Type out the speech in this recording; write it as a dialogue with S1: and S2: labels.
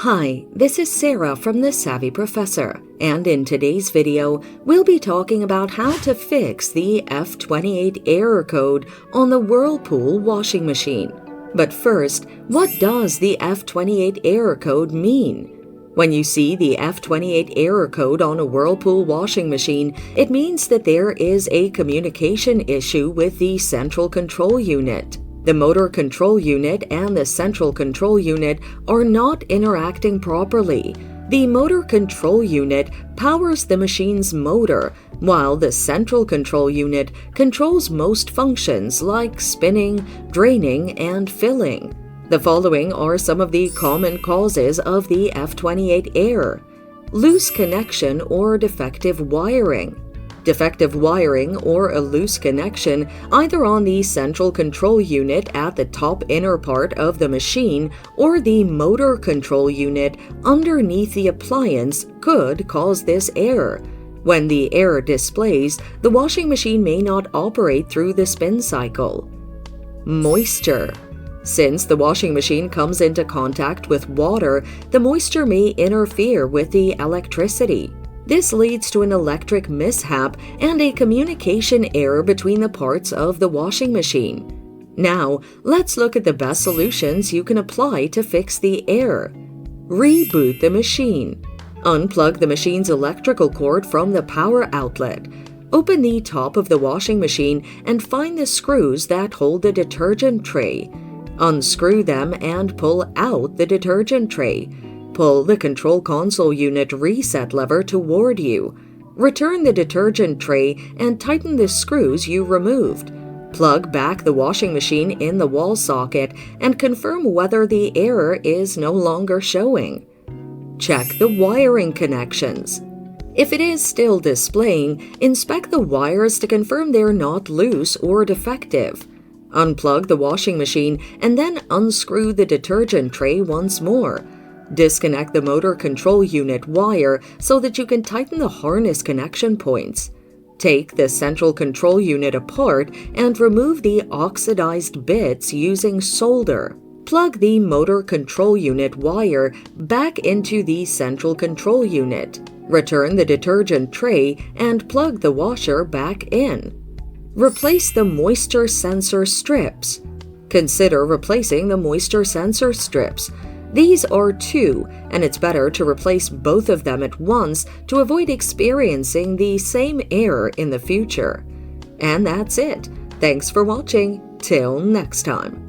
S1: Hi, this is Sarah from The Savvy Professor, and in today's video, we'll be talking about how to fix the F28 error code on the Whirlpool washing machine. But first, what does the F28 error code mean? When you see the F28 error code on a Whirlpool washing machine, it means that there is a communication issue with the central control unit. The motor control unit and the central control unit are not interacting properly. The motor control unit powers the machine's motor, while the central control unit controls most functions like spinning, draining, and filling. The following are some of the common causes of the F28 error: loose connection or defective wiring. Defective wiring or a loose connection either on the central control unit at the top inner part of the machine or the motor control unit underneath the appliance could cause this error. When the error displays, the washing machine may not operate through the spin cycle. Moisture. Since the washing machine comes into contact with water, the moisture may interfere with the electricity. This leads to an electric mishap and a communication error between the parts of the washing machine. Now, let's look at the best solutions you can apply to fix the error. Reboot the machine. Unplug the machine's electrical cord from the power outlet. Open the top of the washing machine and find the screws that hold the detergent tray. Unscrew them and pull out the detergent tray. Pull the control console unit reset lever toward you. Return the detergent tray and tighten the screws you removed. Plug back the washing machine in the wall socket and confirm whether the error is no longer showing. Check the wiring connections. If it is still displaying, inspect the wires to confirm they're not loose or defective. Unplug the washing machine and then unscrew the detergent tray once more. Disconnect the motor control unit wire so that you can tighten the harness connection points. Take the central control unit apart and remove the oxidized bits using solder. Plug the motor control unit wire back into the central control unit. Return the detergent tray and plug the washer back in. Replace the moisture sensor strips. Consider replacing the moisture sensor strips. These are two, and it's better to replace both of them at once to avoid experiencing the same error in the future. And that's it. Thanks for watching. Till next time.